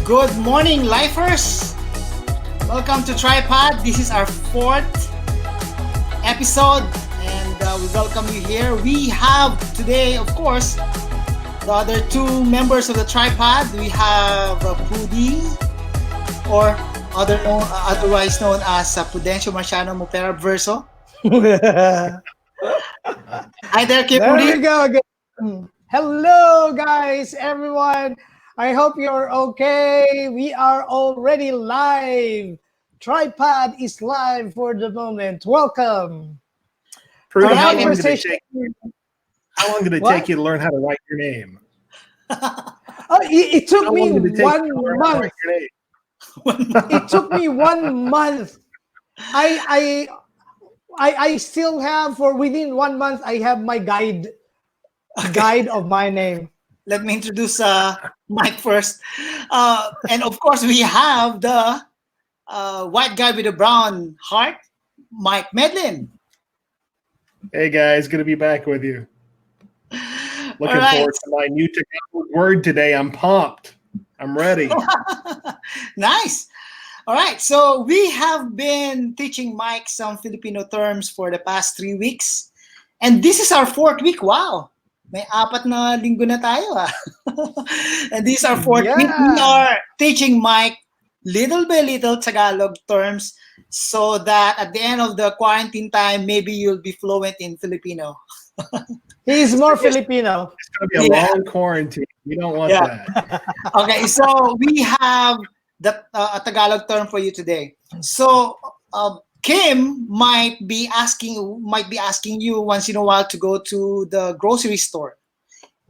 Good morning, lifers! Welcome to Tripod. This is our fourth episode, and we welcome you here. We have today, of course, the other two members of the Tripod. We have Prudy, or otherwise known as Prudencio Marciano Mupera Verso. Hi there, There Prudy. we go again. Hello, guys, everyone. I hope you're okay. We are already live. Tripod is live for the moment. Welcome. Prudy, Our how long did it conversation. take you to learn how to write your name? It took How me long did it take you 1 to learn how to month. write your name? It took me 1 month. I still have, for within 1 month, I have my guide of my name. Let me introduce Mike first. And of course, we have the white guy with a brown heart, Mike Medlin. Hey guys, good to be back with you. Looking right. forward to my new technical word today. I'm pumped. I'm ready. Nice. All right. So we have been teaching Mike some Filipino terms for the past 3 weeks. And this is our fourth week. Wow. May 4 na linggo na tayo. And this is our fourth week. We are teaching Mike little by little Tagalog terms so that at the end of the quarantine time, maybe you'll be fluent in Filipino. He's more Filipino. It's going to be a long quarantine. We don't want that. Okay, so we have a Tagalog term for you today. So Kim might be asking you once in a while to go to the grocery store,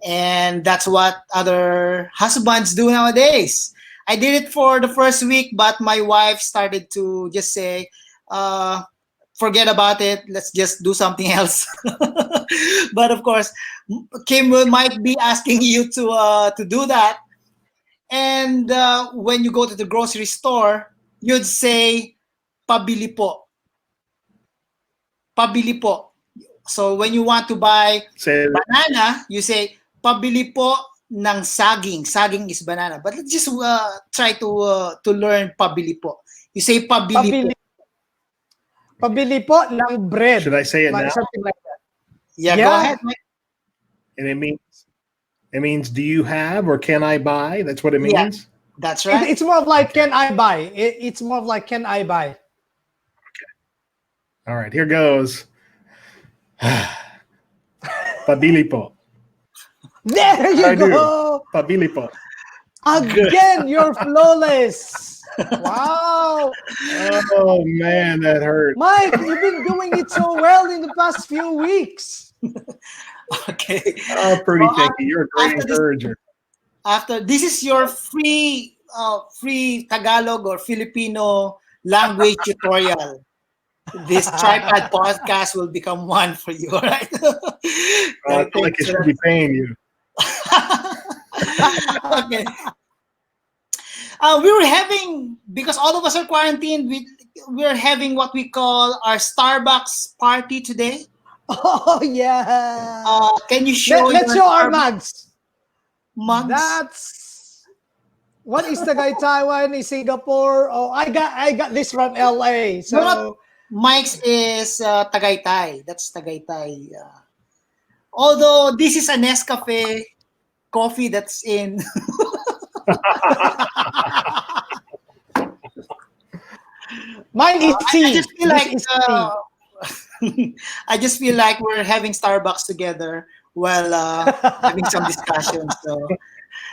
and that's what other husbands do nowadays. I did it for the first week, but my wife started to just say, forget about it, let's just do something else. But of course, Kim might be asking you to do that. And when you go to the grocery store, you'd say, pabili po. Pabili po. So when you want to buy banana, you say, pabili po ng saging. Saging is banana. But let's just try to learn pabili po. You say pabili po. Pabili po ng bread. Should I say it now? Something like that. Yeah, go ahead. And it means do you have or can I buy? That's what it means? Yeah, that's right. It's more of like, can I buy? It's more of like, can I buy? All right, here goes. Pabili po. There you go. Pabili po. Again, you're flawless. Wow. Oh, man, that hurt. Mike, you've been doing it so well in the past few weeks. Okay. Oh, Prudy, thank you. You're a great encourager. After this is your free Tagalog or Filipino language tutorial. This Tripod podcast will become one for you, all right? I feel like it should be paying you. Okay. We were having, because all of us are quarantined, we're having what we call our Starbucks party today. Oh, yeah. Can you show Let's show our mugs. Mugs? That's what is Taiwan is Singapore. Oh, I got this from LA. So no, Mike's is Tagaytay. That's Tagaytay. Although this is a Nescafe coffee that's in. Mine is tea. I just feel like I just feel like we're having Starbucks together while having some discussions. So,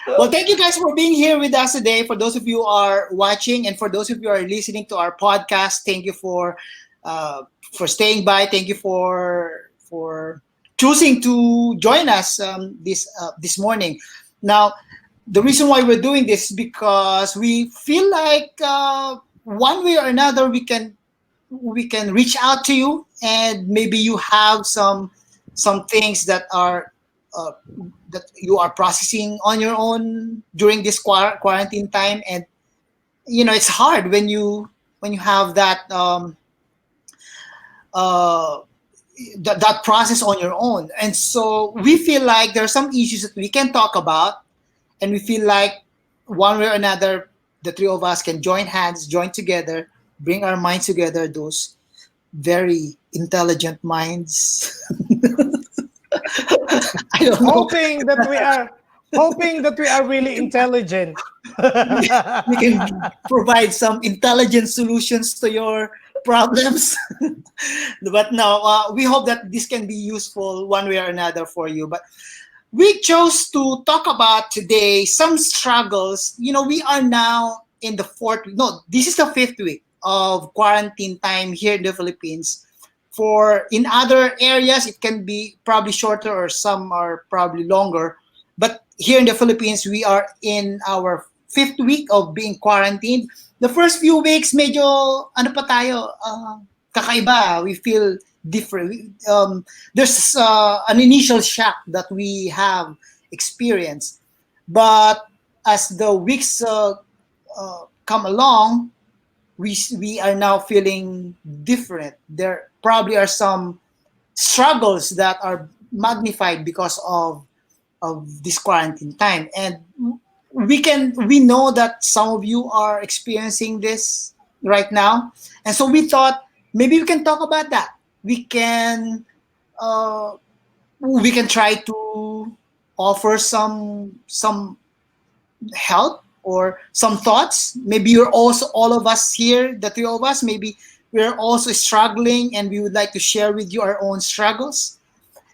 well, thank you guys for being here with us today. For those of you who are watching, and for those of you who are listening to our podcast, thank you for staying by. Thank you for choosing to join us this morning. Now, the reason why we're doing this is because we feel like one way or another we can reach out to you, and maybe you have some things that are that you are processing on your own during this quarantine time, and you know it's hard when you have that that process on your own. And so we feel like there are some issues that we can talk about, and we feel like one way or another the three of us can join hands, join together, bring our minds together, those very intelligent minds. I don't know. hoping that we are really intelligent. We can provide some intelligent solutions to your problems. But no, we hope that this can be useful one way or another for you. But we chose to talk about today some struggles. We are now in the fourth week. No, this is the fifth week of quarantine time here in the Philippines. For in other areas, it can be probably shorter or some are probably longer. But here in the Philippines, we are in our fifth week of being quarantined. The first few weeks, medyo ano pa tayo, kakaiba. We feel different. There's an initial shock that we have experienced. But as the weeks come along, we are now feeling different. There probably are some struggles that are magnified because of this quarantine time, and we know that some of you are experiencing this right now, and so we thought maybe we can talk about that. Uh, we can try to offer some help or some thoughts. Maybe you're also, all of us here, the three of us, maybe we're also struggling and we would like to share with you our own struggles.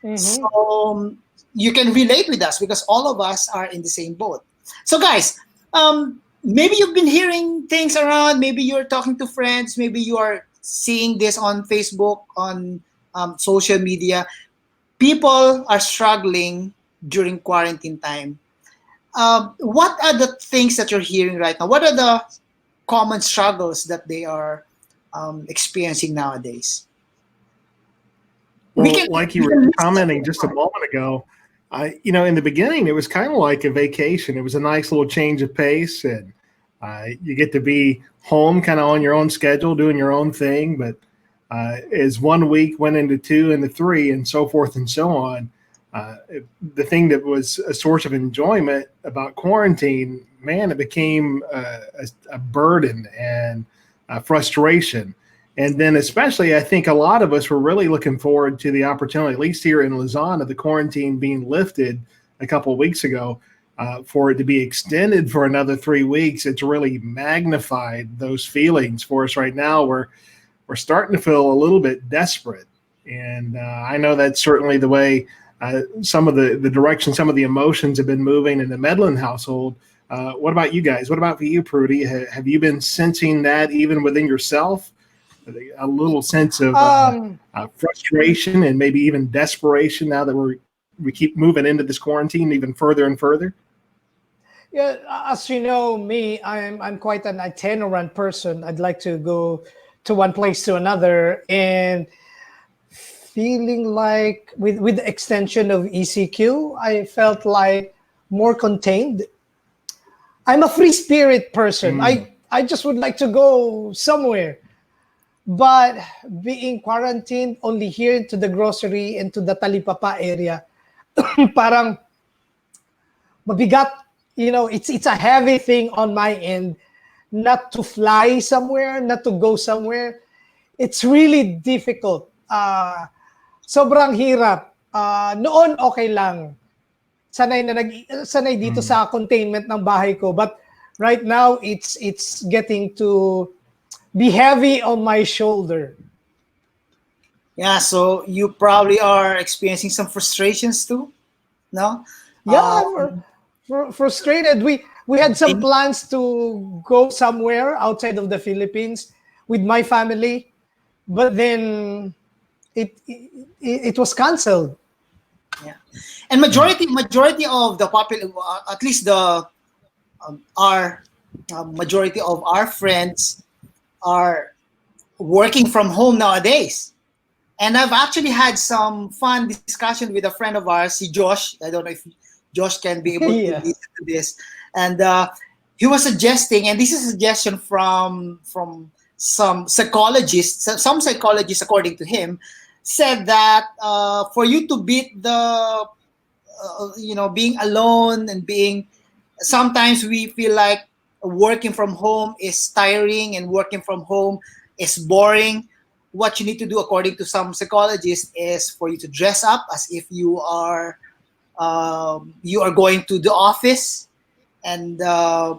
Mhm. So you can relate with us because all of us are in the same boat. So guys, maybe you've been hearing things around, maybe you're talking to friends, maybe you are seeing this on Facebook, on social media. People are struggling during quarantine time. What are the things that you're hearing right now? What are the common struggles that they are experiencing nowadays? We Well, can, like we you were can list commenting just a them. moment ago, in the beginning, it was kind of like a vacation. It was a nice little change of pace, and you get to be home kind of on your own schedule, doing your own thing. But as 1 week went into two, into three, and so forth and so on, the thing that was a source of enjoyment about quarantine, man, it became a burden and a frustration. And then, especially, I think a lot of us were really looking forward to the opportunity, at least here in Luzon, of the quarantine being lifted a couple of weeks ago. For it to be extended for another 3 weeks, it's really magnified those feelings for us right now. We're starting to feel a little bit desperate, and I know that's certainly the way some of the direction, some of the emotions have been moving in the Medlin household. What about you guys? What about for you, Prudy? Have you been sensing that even within yourself? A little sense of Um, frustration and maybe even desperation now that we keep moving into this quarantine even further and further. yeah, as you know, me, I'm quite an itinerant person. I'd like to go to one place to another, and feeling like with the extension of ECQ, I felt like more contained. I'm a free spirit person. Mm. I just would like to go somewhere. But being quarantined only here to the grocery and to the Talipapa area, parang mabigat, it's a heavy thing on my end not to fly somewhere, not to go somewhere. It's really difficult. Sobrang hirap. Noon okay lang. Sanay dito Mm. sa containment ng bahay ko, but right now it's getting to be heavy on my shoulder. Yeah, so you probably are experiencing some frustrations too, no? Yeah, frustrated. We had some Maybe- plans to go somewhere outside of the Philippines with my family, but then it was canceled. yeah, and majority of the popular, at least the our majority of our friends are working from home nowadays. And I've actually had some fun discussion with a friend of ours, si Josh. I don't know if Josh can be able to Yeah. listen to this. And he was suggesting, and this is a suggestion from some psychologists. Some psychologists, according to him, said that for you to beat the being alone and being, sometimes we feel like working from home is tiring and working from home is boring, what you need to do, according to some psychologists, is for you to dress up as if you are going to the office, and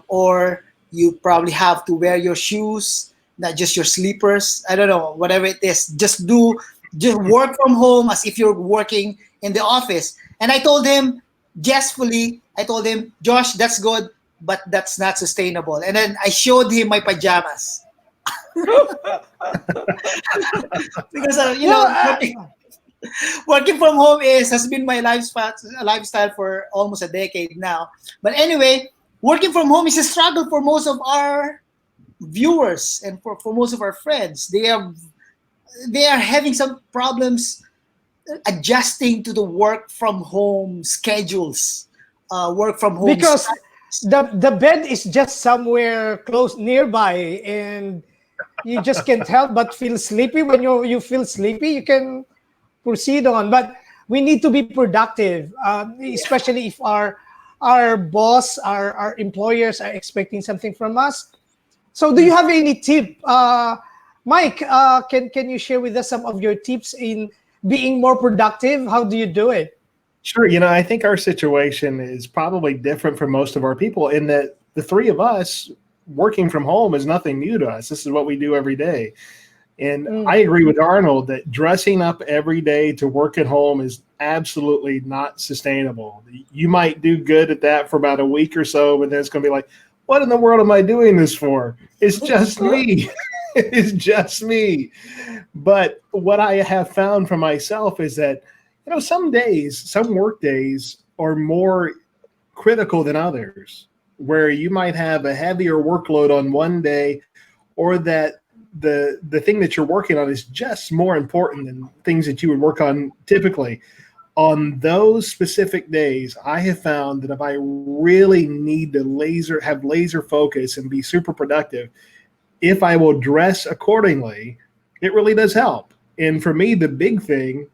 or you probably have to wear your shoes, not just your sleepers. I don't know, whatever it is. Just work from home as if you're working in the office. And I told him, jestfully, I told him, Josh, that's good, but that's not sustainable. And then I showed him my pajamas because working from home has been my lifestyle for almost a decade now. But anyway, working from home is a struggle for most of our viewers and for most of our friends. They are having some problems adjusting to the work from home schedules, work from home Because the bed is just somewhere close nearby, and you just can't help but feel sleepy. When you feel sleepy, you can proceed on. But we need to be productive, especially if our boss, our employers are expecting something from us. So do you have any tip, Mike? Can you share with us some of your tips in being more productive? How do you do it? Sure. I think our situation is probably different from most of our people in that the three of us working from home is nothing new to us. This is what we do every day. And I agree with Arnold that dressing up every day to work at home is absolutely not sustainable. You might do good at that for about a week or so, but then it's going to be like, what in the world am I doing this for? It's just me. It's just me. But what I have found for myself is that, some days, some work days are more critical than others, where you might have a heavier workload on one day, or that the thing that you're working on is just more important than things that you would work on typically. On those specific days, I have found that if I really need to have laser focus and be super productive, if I will dress accordingly, it really does help. And for me, the big thing,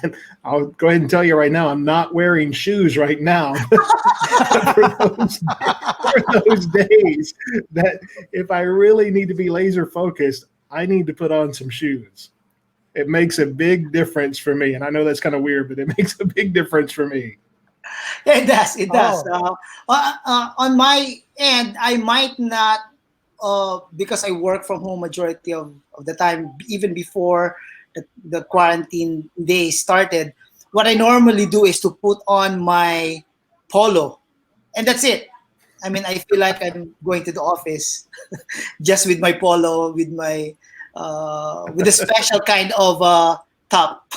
and I'll go ahead and tell you right now, I'm not wearing shoes right now. for those days that if I really need to be laser focused, I need to put on some shoes. It makes a big difference for me. And I know that's kind of weird, but it makes a big difference for me. Yeah, it does. It does. Oh. On my end, I might not, because I work from home majority of the time, even before the quarantine days started. What I normally do is to put on my polo, and that's it. I mean, I feel like I'm going to the office just with my polo, with a special kind of top.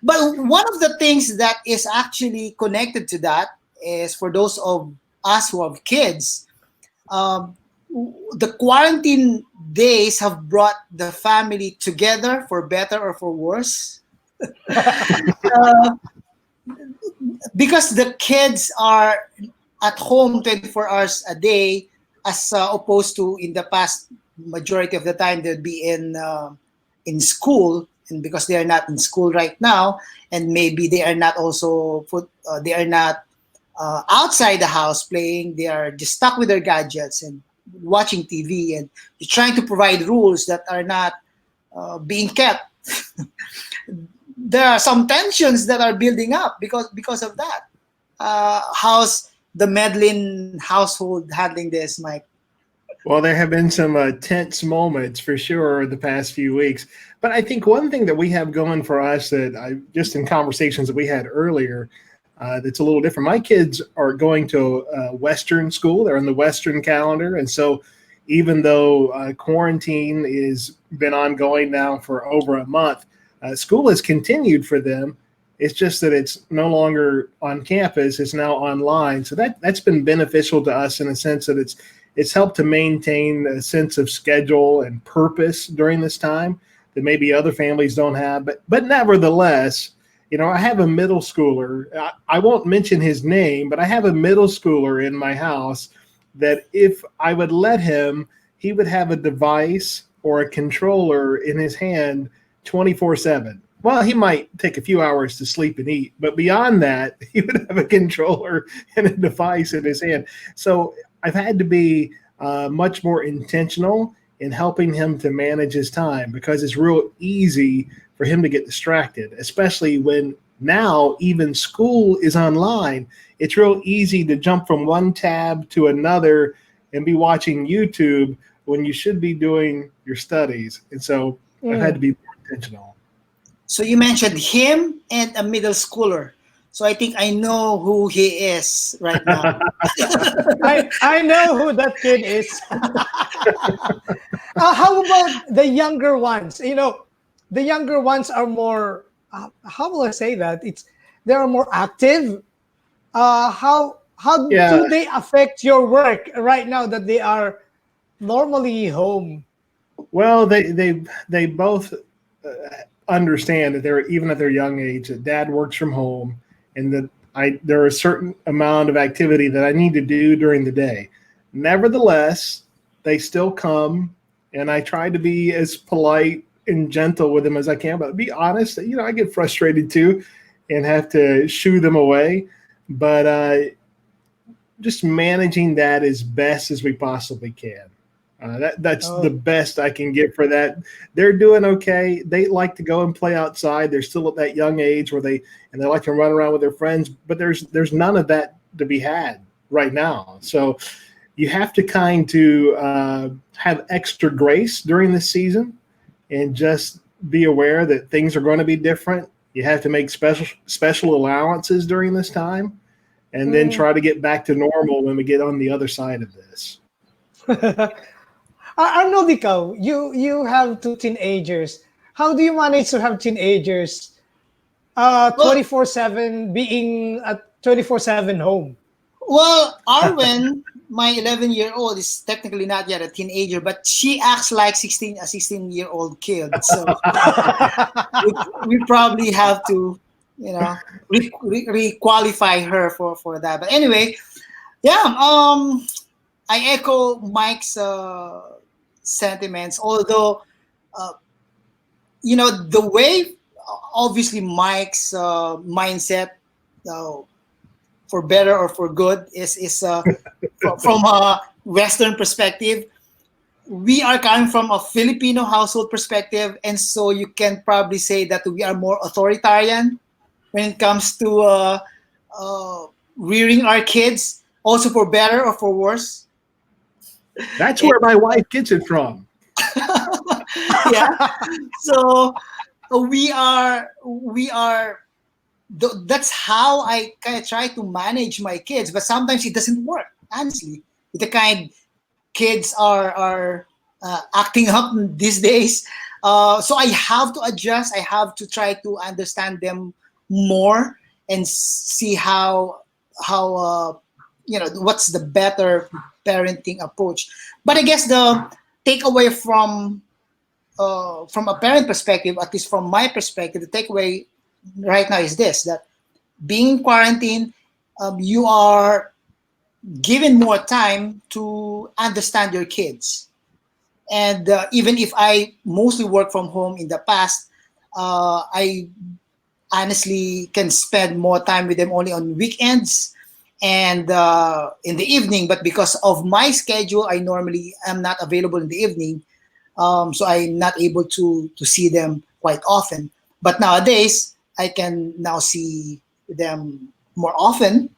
But one of the things that is actually connected to that is, for those of us who have kids, the quarantine days have brought the family together, for better or for worse. Because the kids are at home 24 hours a day, as opposed to in the past, majority of the time they'll be in school. And because they are not in school right now, and maybe they are not outside the house playing, they are just stuck with their gadgets and watching TV, and you're trying to provide rules that are not being kept. There are some tensions that are building up because of that. How's the Medlin household handling this, Mike? Well, there have been some tense moments for sure the past few weeks. But I think one thing that we have going for us that just in conversations that we had earlier, that's a little different. My kids are going to Western school. They're on the Western calendar. And so even though quarantine has been ongoing now for over a month, school has continued for them. It's just that it's no longer on campus. It's now online. So that's been beneficial to us in the sense that it's helped to maintain a sense of schedule and purpose during this time that maybe other families don't have. But nevertheless, I have a middle schooler. I won't mention his name, but I have a middle schooler in my house that if I would let him, he would have a device or a controller in his hand 24/7. Well, he might take a few hours to sleep and eat, but beyond that, he would have a controller and a device in his hand. So I've had to be much more intentional in helping him to manage his time, because it's real easy for him to get distracted, especially when now even school is online. It's real easy to jump from one tab to another and be watching YouTube when you should be doing your studies. And so I've had to be more intentional. So you mentioned him and a middle schooler. So I think I know who he is right now. I know who that kid is. How about the younger ones? You know, the younger ones are more. How will I say that? They are more active. How Yeah. do they affect your work right now that they are normally home? Well, they both understand that they're, even at their young age, that dad works from home, and that there are a certain amount of activity that I need to do during the day. Nevertheless, they still come, and I try to be as polite and gentle with them as I can. But be honest, I get frustrated too, and have to shoo them away. But just managing that as best as we possibly can. That's the best I can get for that. They're doing okay. They like to go and play outside. They're still at that young age where they like to run around with their friends. But there's none of that to be had right now. So you have to kind to have extra grace during this season, and just be aware that things are going to be different. You have to make special allowances during this time, and then try to get back to normal when we get on the other side of this. Arnold, you have two teenagers. How do you manage to have teenagers 24/7 being at 24/7 home? Well, Arwen, my 11-year-old, is technically not yet a teenager, but she acts like a 16-year-old kid. So we probably have to, re-qualify her for that. But anyway, yeah, I echo Mike's sentiments. Although, the way, obviously, Mike's mindset, for better or for good, is from a Western perspective. We are coming from a Filipino household perspective, and so you can probably say that we are more authoritarian when it comes to rearing our kids, also for better or for worse. That's where my wife gets it from. Yeah. So we are. That's how I kind of try to manage my kids, but sometimes it doesn't work. Honestly, the kind kids are acting up these days. So I have to adjust. I have to try to understand them more and see how what's the better parenting approach. But I guess the takeaway from a parent perspective, at least from my perspective, the takeaway right now is this: that being in quarantine, you are given more time to understand your kids. And even if I mostly work from home in the past, I honestly can spend more time with them only on weekends and in the evening. But because of my schedule, I normally am not available in the evening. So I'm not able to see them quite often. But nowadays, I can now see them more often,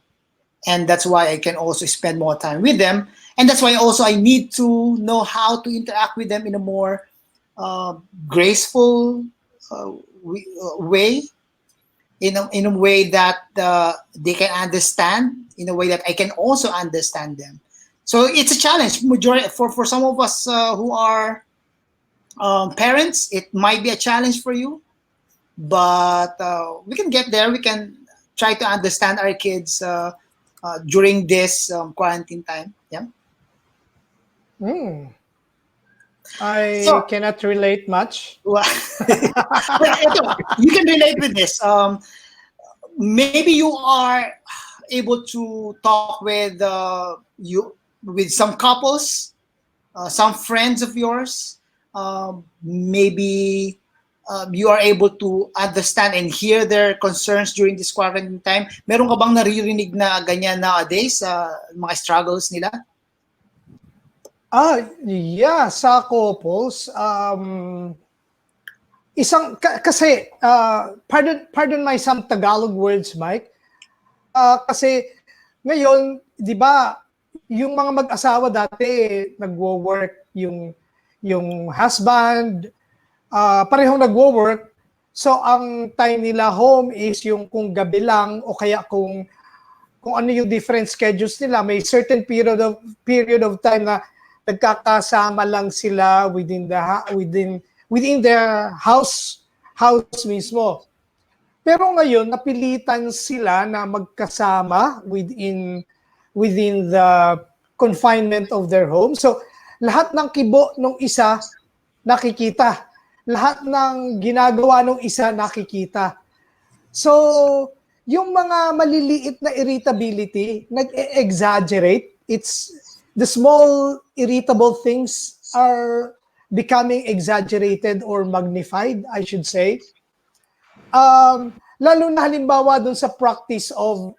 and that's why I can also spend more time with them. And that's why also I need to know how to interact with them in a more graceful way, in a way that they can understand, in a way that I can also understand them. So it's a challenge. Majority for some of us who are parents, it might be a challenge for you, but we can get there. We can try to understand our kids during this quarantine time. Yeah. I So, cannot relate much. well, you can relate with this. Maybe you are able to talk with with some couples, some friends of yours. Maybe you are able to understand and hear their concerns during this quarantine time. Meron ka bang naririnig na ganyan nowadays, mga struggles nila? Yeah, sa couples, kasi pardon my some Tagalog words, Mike. Kasi ngayon, 'di ba, yung mga mag-asawa dati nagwo-work yung husband, parehong nagwo-work. So ang time nila home is yung kung gabi lang o kaya kung ano yung different schedules nila, may certain period of time na nagkakasama lang sila within their house mismo. Pero ngayon napilitan sila na magkasama within the confinement of their home. So lahat ng kibo ng isa nakikita. Lahat ng ginagawa ng isa nakikita. So yung mga maliliit na irritability, nag-exaggerate. It's the small irritable things are becoming exaggerated or magnified, I should say. Lalo na halimbawa dun sa practice of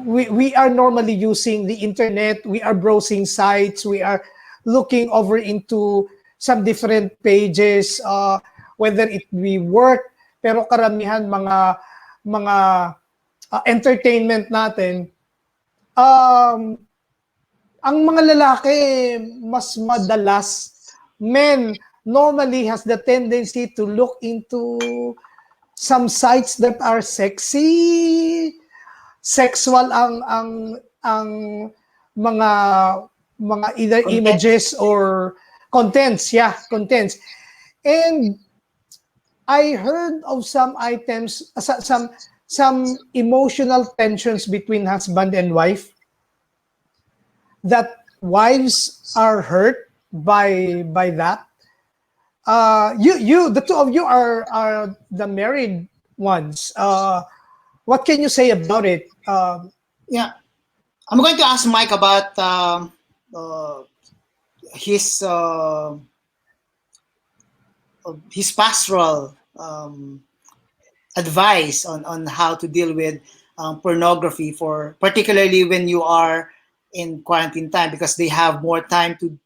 we are normally using the internet, we are browsing sites, we are looking over into some different pages, whether it be work, pero karamihan mga entertainment natin, ang mga lalaki mas madalas, men normally has the tendency to look into some sites that are sexy, sexual ang mga either Content. images or contents. And I heard of some items, some emotional tensions between husband and wife, that wives are hurt by that. The two of you are the married ones. What can you say about it? Yeah, I'm going to ask Mike about his pastoral advice on how to deal with pornography, for particularly when you are in quarantine time, because they have more time to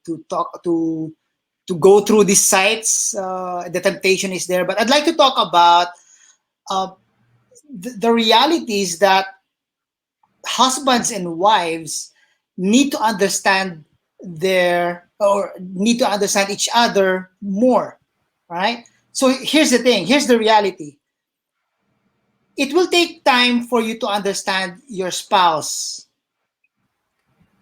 go through these sites. The temptation is there, but I'd like to talk about the realities that husbands and wives need to understand need to understand each other more. Right? So here's the thing. Here's the reality. It will take time for you to understand your spouse.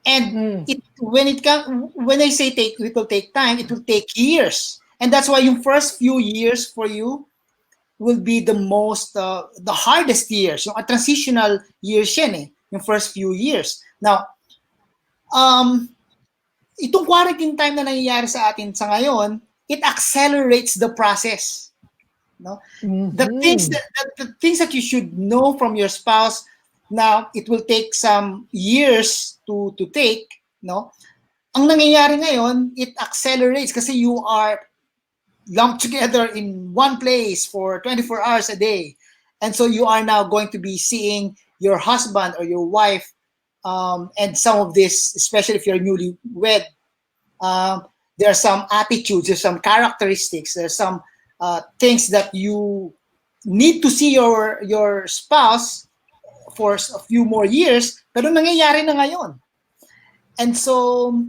And when I say it will take time, it will take years. And that's why yung first few years for you will be the hardest years. Yung transitional years yan yung first few years. Now, itong quarantine time na nangyayari sa atin sa ngayon, it accelerates the process. No? The things that you should know from your spouse, now it will take some years to take. No? Ang nangyayari ngayon, it accelerates kasi you are lumped together in one place for 24 hours a day. And so you are now going to be seeing your husband or your wife, and some of this, especially if you're newlywed, there are some attitudes, there's some characteristics, there's some things that you need to see your spouse for a few more years, pero nangyayari na ngayon. And so,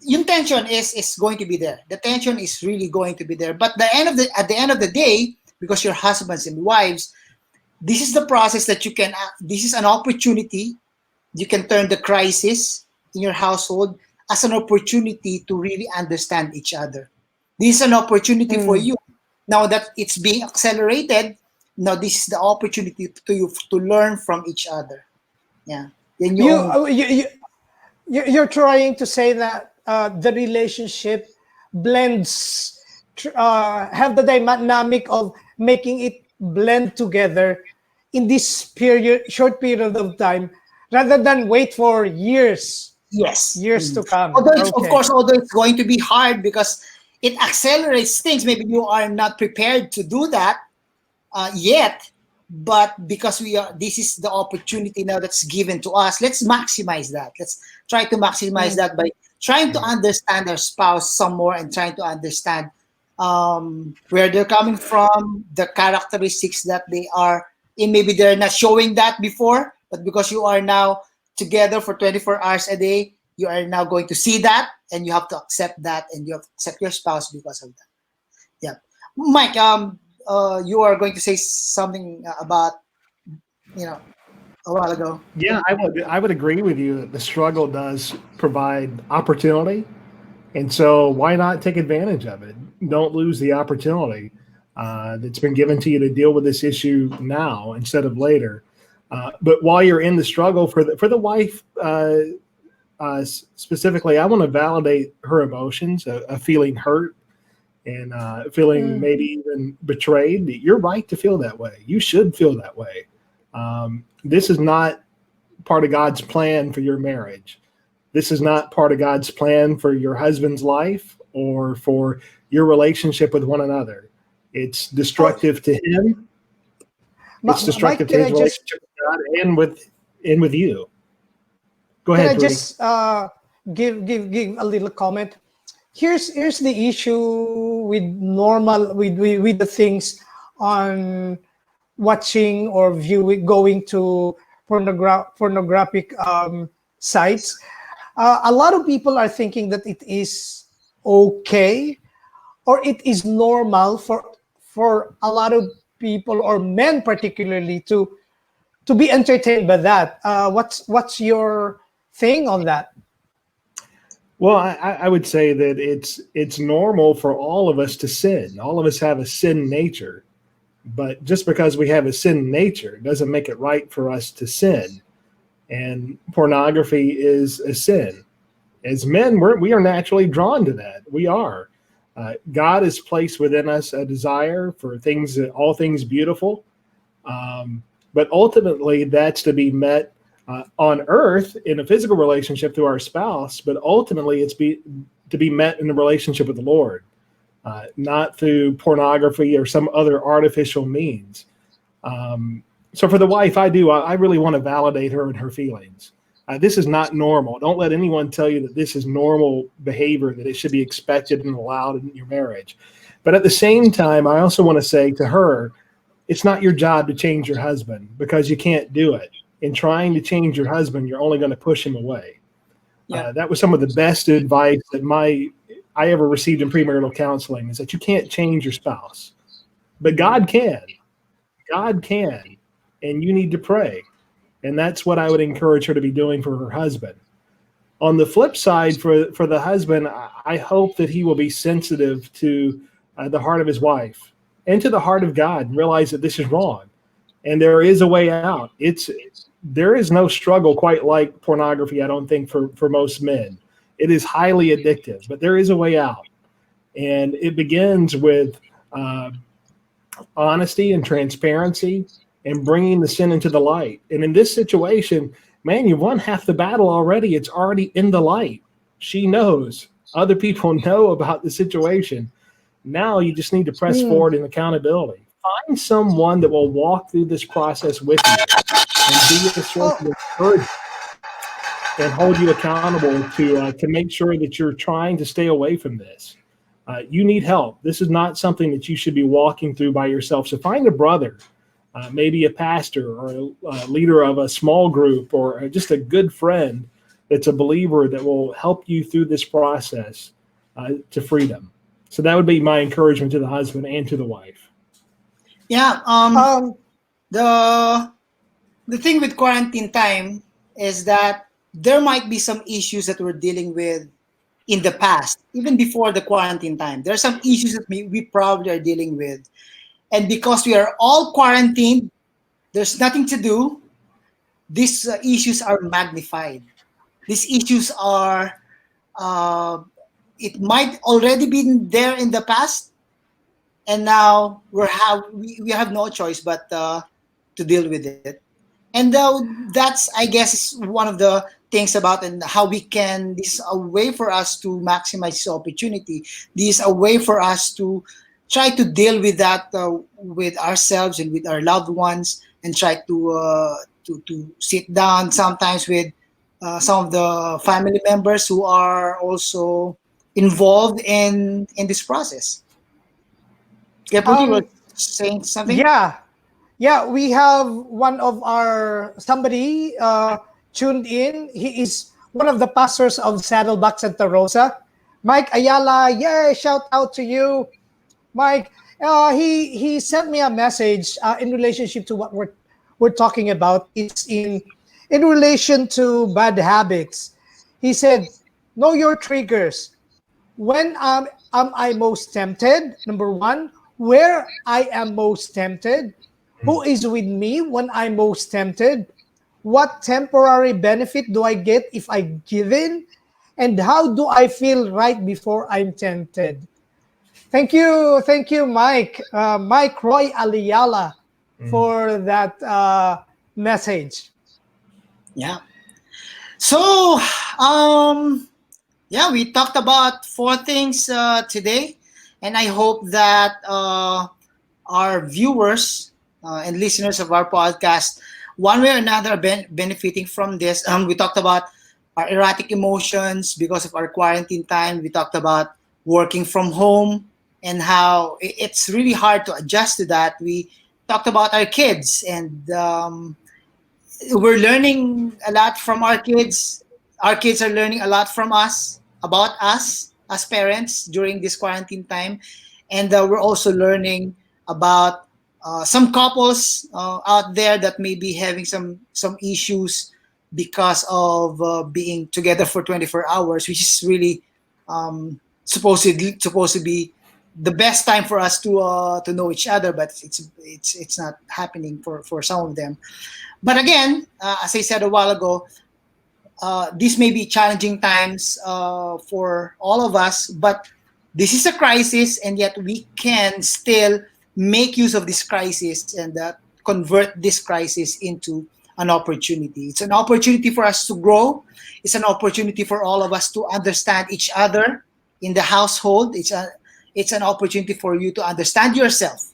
yung tension is going to be there. The tension is really going to be there. But at the end of the day, because you're husbands and wives, this is the process that this is an opportunity. You can turn the crisis in your household as an opportunity to really understand each other. This is an opportunity for you. Now that it's being accelerated, now this is the opportunity to learn from each other. Yeah. Then you're trying to say that the relationship blends, have the dynamic of making it blend together in this short period of time, rather than wait for years. Yes. Years to come. Although it's going to be hard because it accelerates things. Maybe you are not prepared to do that yet, but because we are, this is the opportunity now that's given to us. Let's maximize that. Let's try to maximize that by trying to understand our spouse some more and trying to understand where they're coming from, the characteristics that they are in. Maybe they're not showing that before, but because you are now together for 24 hours a day, you are now going to see that, and you have to accept that, and you have to accept your spouse because of that. Yeah, Mike, you are going to say something about, a while ago. Yeah, I would agree with you that the struggle does provide opportunity, and so why not take advantage of it? Don't lose the opportunity that's been given to you to deal with this issue now instead of later. But while you're in the struggle for the wife specifically, I want to validate her emotions, of feeling hurt and feeling maybe even betrayed. You're right to feel that way. You should feel that way. This is not part of God's plan for your marriage. This is not part of God's plan for your husband's life or for your relationship with one another. It's destructive to him. It's destructive Mike, to his relationship with God and with you. Go ahead, can I Prudy. just give a little comment? Here's the issue with with the things on watching or viewing, going to pornographic sites. A lot of people are thinking that it is okay or it is normal for a lot of people, or men particularly, to be entertained by that. What's your thing on that? Well, I would say that it's normal for all of us to sin. All of us have a sin nature, but just because we have a sin nature doesn't make it right for us to sin. And pornography is a sin. As men, we are naturally drawn to that. We are. God has placed within us a desire for all things beautiful, but ultimately that's to be met on earth in a physical relationship through our spouse, but ultimately it's to be met in a relationship with the Lord, not through pornography or some other artificial means. So for the wife, I really want to validate her and her feelings. This is not normal. Don't let anyone tell you that this is normal behavior, that it should be expected and allowed in your marriage. But at the same time, I also want to say to her, it's not your job to change your husband, because you can't do it. In trying to change your husband, you're only going to push him away. Yeah. That was some of the best advice that I ever received in premarital counseling, is that you can't change your spouse, but God can. God can, and you need to pray. And that's what I would encourage her to be doing for her husband. On the flip side, for the husband, I hope that he will be sensitive to the heart of his wife and to the heart of God, and realize that this is wrong. And there is a way out. There is no struggle quite like pornography, I don't think, for most men. It is highly addictive, but there is a way out. And it begins with honesty and transparency and bringing the sin into the light. And in this situation, man, you've won half the battle already. It's already in the light. She knows. Other people know about the situation. Now you just need to press forward in accountability. Find someone that will walk through this process with you and be a source of encouragement and hold you accountable to make sure that you're trying to stay away from this. You need help. This is not something that you should be walking through by yourself. So find a brother, maybe a pastor or a leader of a small group, or just a good friend that's a believer that will help you through this process to freedom. So that would be my encouragement to the husband and to the wife. Yeah. The thing with quarantine time is that there might be some issues that we're dealing with in the past, even before the quarantine time. There are some issues that we probably are dealing with. And because we are all quarantined, there's nothing to do. These issues are magnified. These issues are, it might already been there in the past, and now we have no choice but to deal with it. And that's, I guess, is one of the things about, and how we can, this is a way for us to maximize this opportunity. This is a way for us to try to deal with that with ourselves and with our loved ones, and try to sit down sometimes with some of the family members who are also involved in this process. Yeah, Prudy was Um, saying something. yeah, yeah, we have one of our somebody tuned in. He is one of the pastors of Saddleback Santa Rosa. Mike Ayala, yeah, shout out to you. Mike, he sent me a message in relationship to what we're talking about. It's in relation to bad habits. He said, "Know your triggers. When am I most tempted? Number one, where I am most tempted. Who is with me when I'm most tempted? What temporary benefit do I get if I give in? And how do I feel right before I'm tempted?" Thank you, Mike, Mike Roy Aliala, Mm. for that message. Yeah. So, um, yeah, we talked about four things today, and I hope that our viewers and listeners of our podcast, one way or another, are benefiting from this. We talked about our erratic emotions because of our quarantine time. We talked about working from home and how it's really hard to adjust to that. We talked about our kids, and we're learning a lot from our kids. Our kids are learning a lot from us about us as parents during this quarantine time, and we're also learning about some couples out there that may be having some issues because of being together for 24 hours, which is really supposed to be the best time for us to know each other, but it's not happening for some of them. But again, as I said a while ago, these may be challenging times for all of us, but this is a crisis, and yet we can still make use of this crisis and convert this crisis into an opportunity. It's an opportunity for us to grow. It's an opportunity for all of us to understand each other in the household. It's an opportunity for you to understand yourself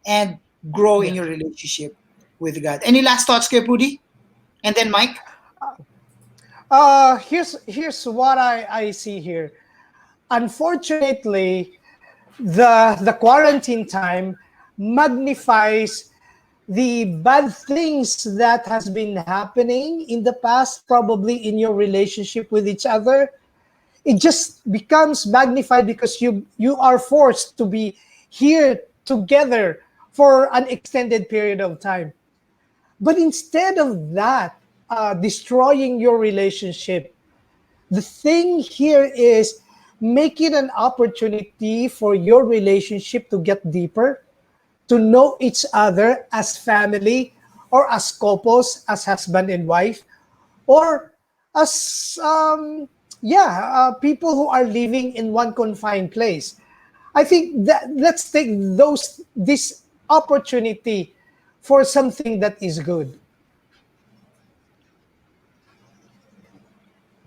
and grow in Yeah. your relationship with God. Any last thoughts, Pudi? And then Mike? Here's what I see here. Unfortunately, the quarantine time magnifies the bad things that has been happening in the past, probably in your relationship with each other. It just becomes magnified because you are forced to be here together for an extended period of time. But instead of that, destroying your relationship, the thing here is make it an opportunity for your relationship to get deeper, to know each other as family, or as couples, as husband and wife, or as people who are living in one confined place. I think that let's take those this opportunity for something that is good.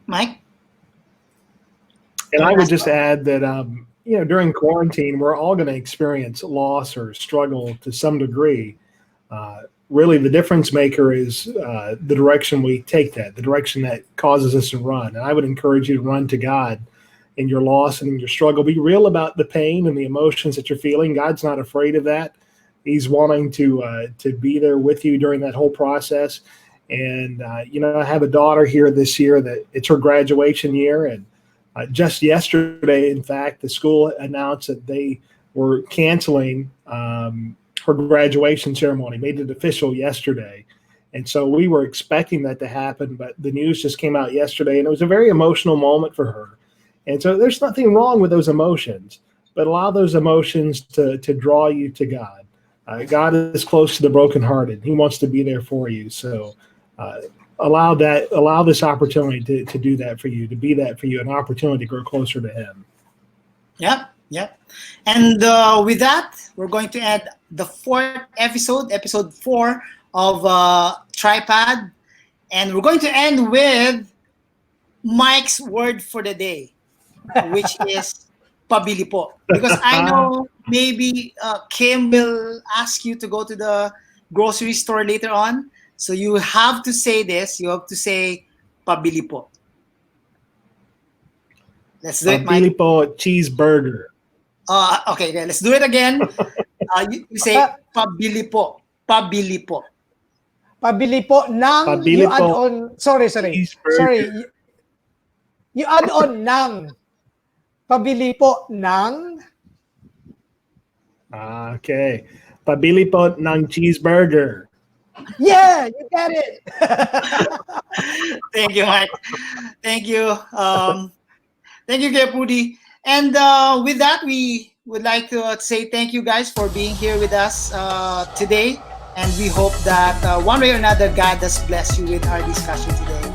Mike? And Any I would last just thoughts? add that, during quarantine, we're all going to experience loss or struggle to some degree. Really, the difference maker is the direction we take that, the direction that causes us to run. And I would encourage you to run to God in your loss and in your struggle. Be real about the pain and the emotions that you're feeling. God's not afraid of that. He's wanting to be there with you during that whole process. And I have a daughter here this year that it's her graduation year, and just yesterday, in fact, the school announced that they were canceling her graduation ceremony, made it official yesterday. And so we were expecting that to happen, but the news just came out yesterday, and it was a very emotional moment for her. And so there's nothing wrong with those emotions, but allow those emotions to draw you to God. God is close to the brokenhearted. He wants to be there for you. So uh, allow this opportunity to do that for you, to be that for you, an opportunity to grow closer to Him. Yep, yep. And with that, we're going to end the fourth episode, episode 4 of Tripod. And we're going to end with Mike's word for the day, which is pabili po. Because I know maybe Kim will ask you to go to the grocery store later on. So you have to say this. You have to say pabili po. Let's do it, Pabili Mike. po cheeseburger. Okay, let's do it again. You say pabili po. Pabili po. Pabili po ng, Pabili you add po on, sorry. cheeseburger. You add on ng. Pabili po ng, Okay. Pabili po ng cheeseburger. yeah, you get it. Thank you, Mike. Thank you. Thank you, Prudy. And with that, we would like to say thank you guys for being here with us today. And we hope that one way or another, God has blessed you with our discussion today.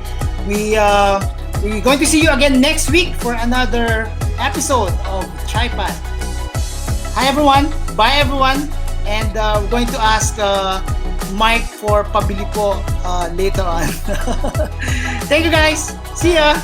We're going to see you again next week for another episode of Tripod. Hi, everyone. Bye, everyone. And we're going to ask Mike for pabili po later on. Thank you, guys. See ya.